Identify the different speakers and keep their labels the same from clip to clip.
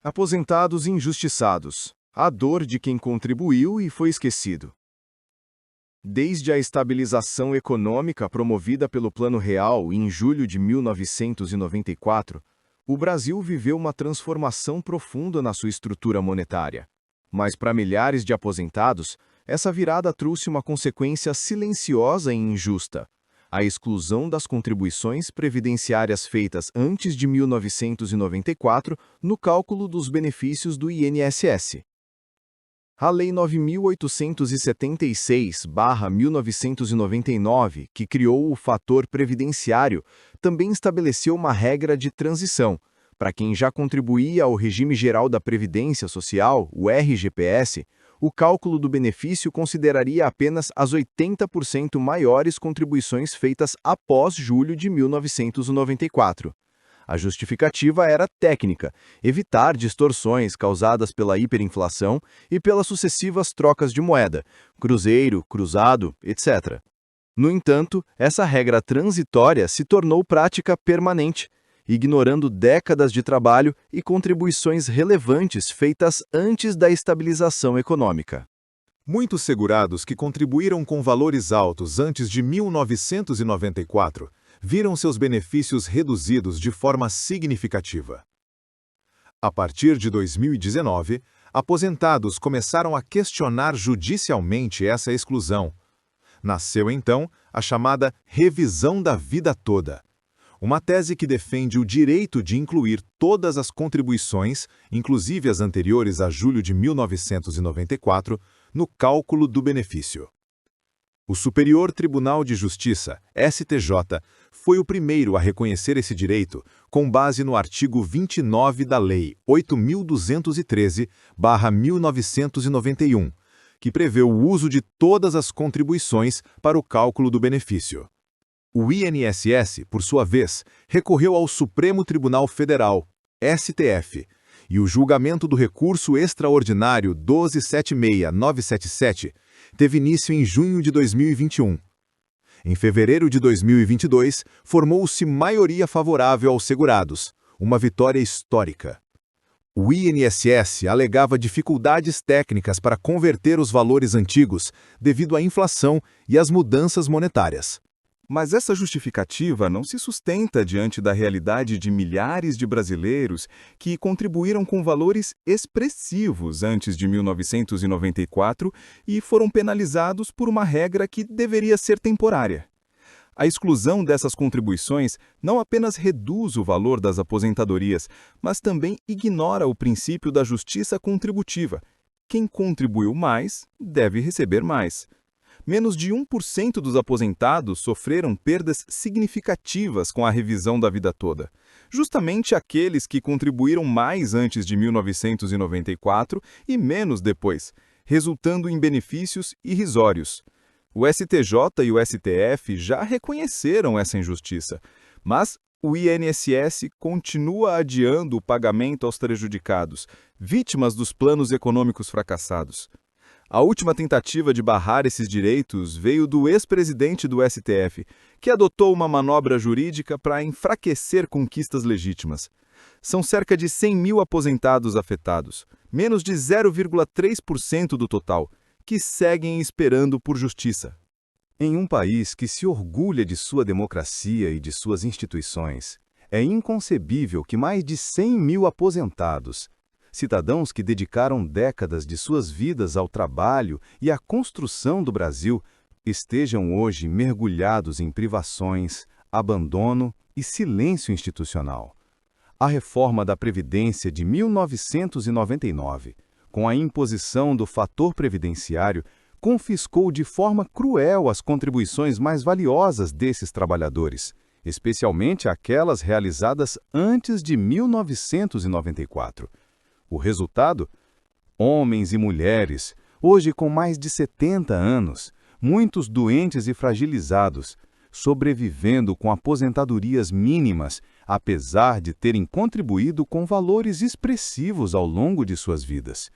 Speaker 1: Aposentados injustiçados. A dor de quem contribuiu e foi esquecido. Desde a estabilização econômica promovida pelo Plano Real em julho de 1994, o Brasil viveu uma transformação profunda na sua estrutura monetária. Mas para milhares de aposentados, essa virada trouxe uma consequência silenciosa e injusta: a exclusão das contribuições previdenciárias feitas antes de 1994 no cálculo dos benefícios do INSS. A Lei 9.876/1999, que criou o fator previdenciário, também estabeleceu uma regra de transição. Para quem já contribuía ao Regime Geral da Previdência Social, o RGPS, o cálculo do benefício consideraria apenas as 80% maiores contribuições feitas após julho de 1994. A justificativa era técnica: evitar distorções causadas pela hiperinflação e pelas sucessivas trocas de moeda, cruzeiro, cruzado, etc. No entanto, essa regra transitória se tornou prática permanente, ignorando décadas de trabalho e contribuições relevantes feitas antes da estabilização econômica.
Speaker 2: Muitos segurados que contribuíram com valores altos antes de 1994 viram seus benefícios reduzidos de forma significativa. A partir de 2019, aposentados começaram a questionar judicialmente essa exclusão. Nasceu, então, a chamada revisão da vida toda, uma tese que defende o direito de incluir todas as contribuições, inclusive as anteriores a julho de 1994, no cálculo do benefício. O Superior Tribunal de Justiça, STJ, foi o primeiro a reconhecer esse direito com base no artigo 29 da Lei 8.213/1991, que prevê o uso de todas as contribuições para o cálculo do benefício. O INSS, por sua vez, recorreu ao Supremo Tribunal Federal, STF, e o julgamento do recurso extraordinário 1276977 teve início em junho de 2021. Em fevereiro de 2022, formou-se maioria favorável aos segurados, uma vitória histórica. O INSS alegava dificuldades técnicas para converter os valores antigos devido à inflação e às mudanças monetárias.
Speaker 3: Mas essa justificativa não se sustenta diante da realidade de milhares de brasileiros que contribuíram com valores expressivos antes de 1994 e foram penalizados por uma regra que deveria ser temporária. A exclusão dessas contribuições não apenas reduz o valor das aposentadorias, mas também ignora o princípio da justiça contributiva. Quem contribuiu mais deve receber mais. Menos de 1% dos aposentados sofreram perdas significativas com a revisão da vida toda. Justamente aqueles que contribuíram mais antes de 1994 e menos depois, resultando em benefícios irrisórios. O STJ e o STF já reconheceram essa injustiça, mas o INSS continua adiando o pagamento aos prejudicados, vítimas dos planos econômicos fracassados. A última tentativa de barrar esses direitos veio do ex-presidente do STF, que adotou uma manobra jurídica para enfraquecer conquistas legítimas. São cerca de 100 mil aposentados afetados, menos de 0,3% do total, que seguem esperando por justiça.
Speaker 1: Em um país que se orgulha de sua democracia e de suas instituições, é inconcebível que mais de 100 mil aposentados, cidadãos que dedicaram décadas de suas vidas ao trabalho e à construção do Brasil, estejam hoje mergulhados em privações, abandono e silêncio institucional. A reforma da Previdência de 1999, com a imposição do fator previdenciário, confiscou de forma cruel as contribuições mais valiosas desses trabalhadores, especialmente aquelas realizadas antes de 1994. O resultado? Homens e mulheres, hoje com mais de 70 anos, muitos doentes e fragilizados, sobrevivendo com aposentadorias mínimas, apesar de terem contribuído com valores expressivos ao longo de suas vidas.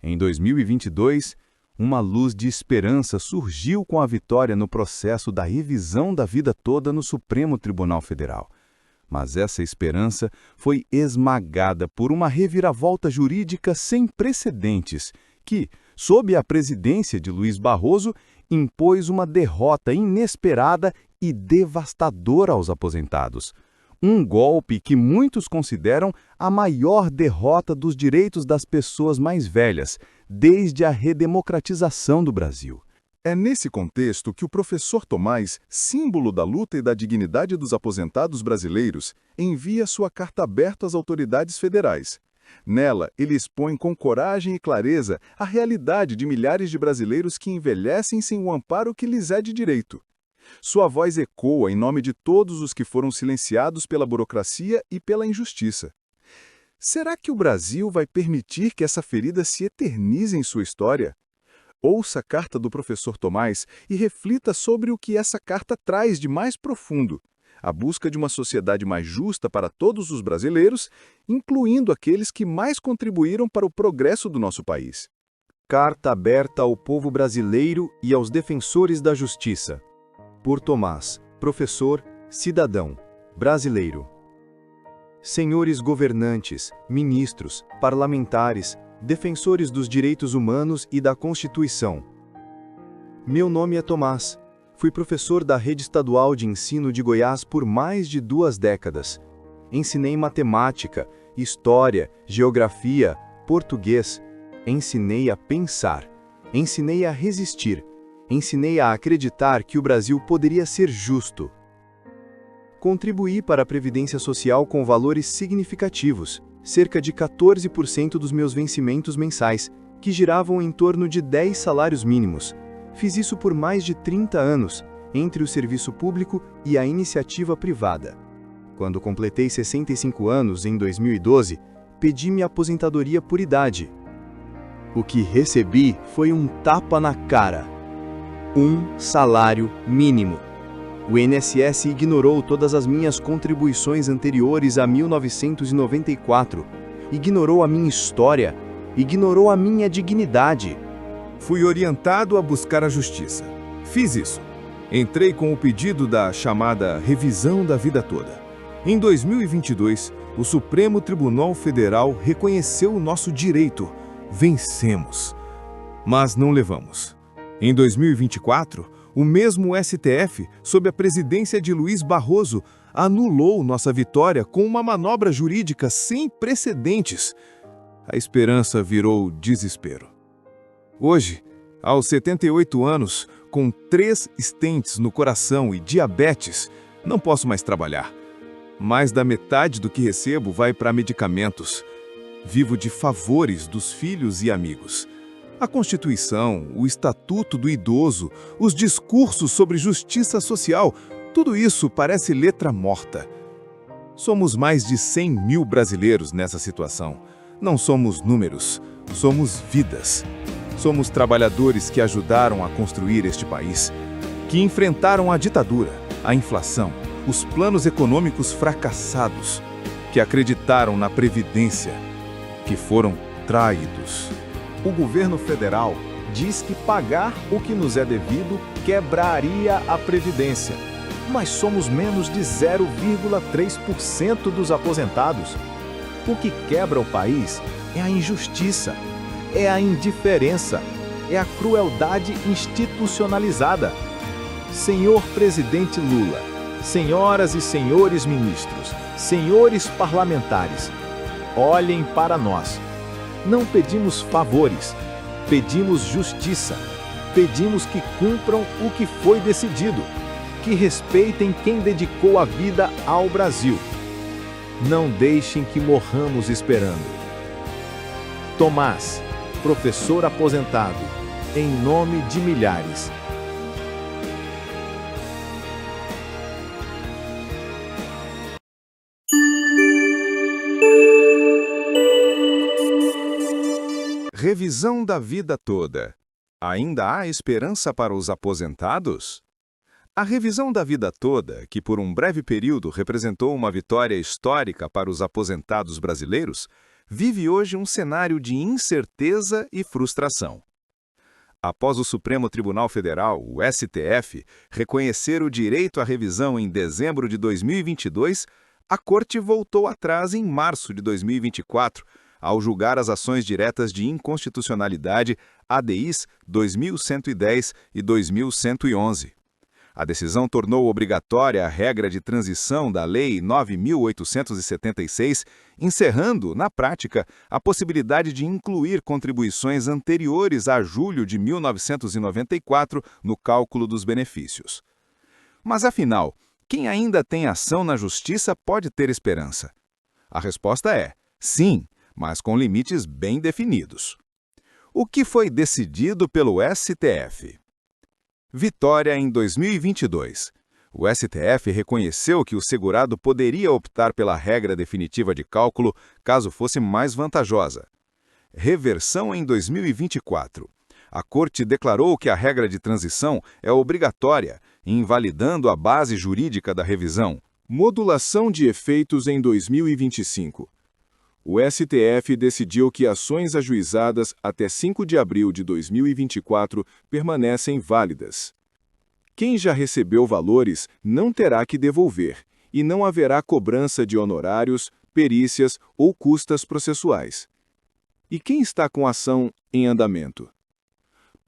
Speaker 1: Em 2022, uma luz de esperança surgiu com a vitória no processo da revisão da vida toda no Supremo Tribunal Federal. Mas essa esperança foi esmagada por uma reviravolta jurídica sem precedentes que, sob a presidência de Luiz Barroso, impôs uma derrota inesperada e devastadora aos aposentados. Um golpe que muitos consideram a maior derrota dos direitos das pessoas mais velhas, desde a redemocratização do Brasil.
Speaker 2: É nesse contexto que o professor Tomás, símbolo da luta e da dignidade dos aposentados brasileiros, envia sua carta aberta às autoridades federais. Nela, ele expõe com coragem e clareza a realidade de milhares de brasileiros que envelhecem sem o amparo que lhes é de direito. Sua voz ecoa em nome de todos os que foram silenciados pela burocracia e pela injustiça. Será que o Brasil vai permitir que essa ferida se eternize em sua história? Ouça a carta do professor Tomás e reflita sobre o que essa carta traz de mais profundo: a busca de uma sociedade mais justa para todos os brasileiros, incluindo aqueles que mais contribuíram para o progresso do nosso país.
Speaker 1: Carta aberta ao povo brasileiro e aos defensores da justiça. Por Tomás, professor, cidadão, brasileiro. Senhores governantes, ministros, parlamentares, defensores dos direitos humanos e da Constituição. Meu nome é Tomás. Fui professor da Rede Estadual de Ensino de Goiás por mais de 2 décadas. Ensinei matemática, história, geografia, português. Ensinei a pensar. Ensinei a resistir. Ensinei a acreditar que o Brasil poderia ser justo. Contribuí para a Previdência Social com valores significativos, cerca de 14% dos meus vencimentos mensais, que giravam em torno de 10 salários mínimos. Fiz isso por mais de 30 anos, entre o serviço público e a iniciativa privada. Quando completei 65 anos, em 2012, pedi minha aposentadoria por idade. O que recebi foi um tapa na cara. Um salário mínimo. O INSS ignorou todas as minhas contribuições anteriores a 1994, ignorou a minha história, ignorou a minha dignidade.
Speaker 3: Fui orientado a buscar a justiça. Fiz isso. Entrei com o pedido da chamada revisão da vida toda. Em 2022, o Supremo Tribunal Federal reconheceu o nosso direito. Vencemos. Mas não levamos. Em 2024, o mesmo STF, sob a presidência de Luiz Barroso, anulou nossa vitória com uma manobra jurídica sem precedentes. A esperança virou desespero. Hoje, aos 78 anos, com 3 stents no coração e diabetes, não posso mais trabalhar. Mais da metade do que recebo vai para medicamentos. Vivo de favores dos filhos e amigos. A Constituição, o Estatuto do Idoso, os discursos sobre justiça social, tudo isso parece letra morta. Somos mais de 100 mil brasileiros nessa situação. Não somos números, somos vidas. Somos trabalhadores que ajudaram a construir este país, que enfrentaram a ditadura, a inflação, os planos econômicos fracassados, que acreditaram na Previdência, que foram traídos.
Speaker 1: O governo federal diz que pagar o que nos é devido quebraria a Previdência. Mas somos menos de 0,3% dos aposentados. O que quebra o país é a injustiça, é a indiferença, é a crueldade institucionalizada. Senhor presidente Lula, senhoras e senhores ministros, senhores parlamentares, olhem para nós. Não pedimos favores, pedimos justiça, pedimos que cumpram o que foi decidido, que respeitem quem dedicou a vida ao Brasil. Não deixem que morramos esperando. Tomás, professor aposentado, em nome de milhares.
Speaker 3: Revisão da vida toda. Ainda há esperança para os aposentados? A revisão da vida toda, que por um breve período representou uma vitória histórica para os aposentados brasileiros, vive hoje um cenário de incerteza e frustração. Após o Supremo Tribunal Federal, o STF, reconhecer o direito à revisão em dezembro de 2022,
Speaker 1: A Corte voltou atrás em março de 2024, ao julgar as ações diretas de inconstitucionalidade ADIs 2110 e 2111. A decisão tornou obrigatória a regra de transição da Lei 9.876, encerrando, na prática, a possibilidade de incluir contribuições anteriores a julho de 1994 no cálculo dos benefícios. Mas, afinal, quem ainda tem ação na Justiça pode ter esperança? A resposta é sim, mas com limites bem definidos. O que foi decidido pelo STF? Vitória em 2022. O STF reconheceu que o segurado poderia optar pela regra definitiva de cálculo caso fosse mais vantajosa. Reversão em 2024. A Corte declarou que a regra de transição é obrigatória, invalidando a base jurídica da revisão. Modulação de efeitos em 2025. O STF decidiu que ações ajuizadas até 5 de abril de 2024 permanecem válidas. Quem já recebeu valores não terá que devolver, e não haverá cobrança de honorários, perícias ou custas processuais. E quem está com ação em andamento?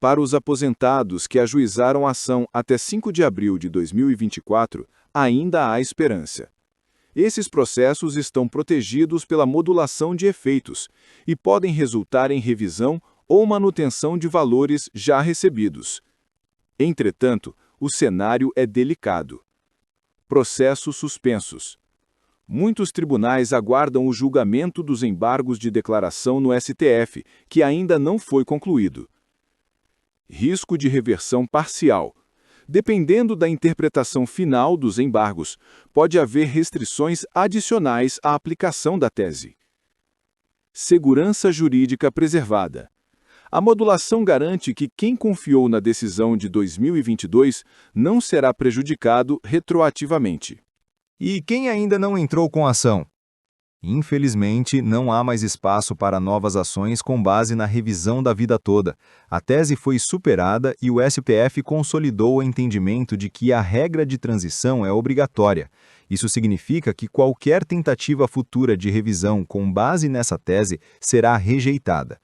Speaker 1: Para os aposentados que ajuizaram ação até 5 de abril de 2024, ainda há esperança. Esses processos estão protegidos pela modulação de efeitos e podem resultar em revisão ou manutenção de valores já recebidos. Entretanto, o cenário é delicado. Processos suspensos. Muitos tribunais aguardam o julgamento dos embargos de declaração no STF, que ainda não foi concluído. Risco de reversão parcial. Dependendo da interpretação final dos embargos, pode haver restrições adicionais à aplicação da tese. Segurança jurídica preservada. A modulação garante que quem confiou na decisão de 2022 não será prejudicado retroativamente.
Speaker 4: E quem ainda não entrou com ação? Infelizmente, não há mais espaço para novas ações com base na revisão da vida toda. A tese foi superada e o STF consolidou o entendimento de que a regra de transição é obrigatória. Isso significa que qualquer tentativa futura de revisão com base nessa tese será rejeitada.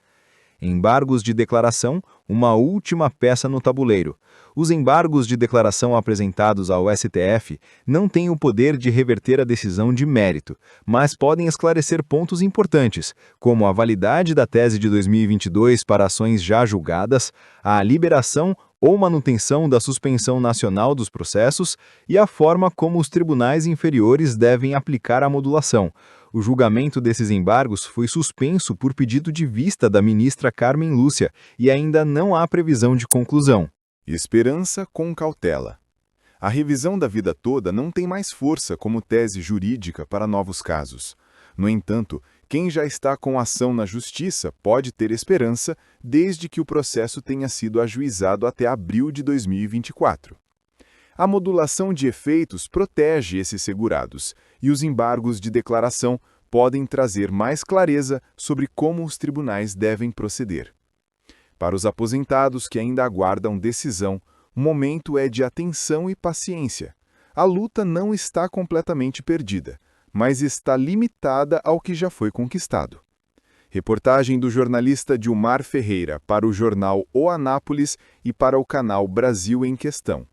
Speaker 4: Embargos de declaração, uma última peça no tabuleiro. Os embargos de declaração apresentados ao STF não têm o poder de reverter a decisão de mérito, mas podem esclarecer pontos importantes, como a validade da tese de 2022 para ações já julgadas, a liberação ou manutenção da suspensão nacional dos processos e a forma como os tribunais inferiores devem aplicar a modulação. O julgamento desses embargos foi suspenso por pedido de vista da ministra Carmen Lúcia e ainda não há previsão de conclusão.
Speaker 2: Esperança com cautela. A revisão da vida toda não tem mais força como tese jurídica para novos casos. No entanto, quem já está com ação na Justiça pode ter esperança desde que o processo tenha sido ajuizado até abril de 2024. A modulação de efeitos protege esses segurados, e os embargos de declaração podem trazer mais clareza sobre como os tribunais devem proceder. Para os aposentados que ainda aguardam decisão, o momento é de atenção e paciência. A luta não está completamente perdida, mas está limitada ao que já foi conquistado. Reportagem do jornalista Dilmar Ferreira para o jornal O Anápolis e para o canal Brasil em Questão.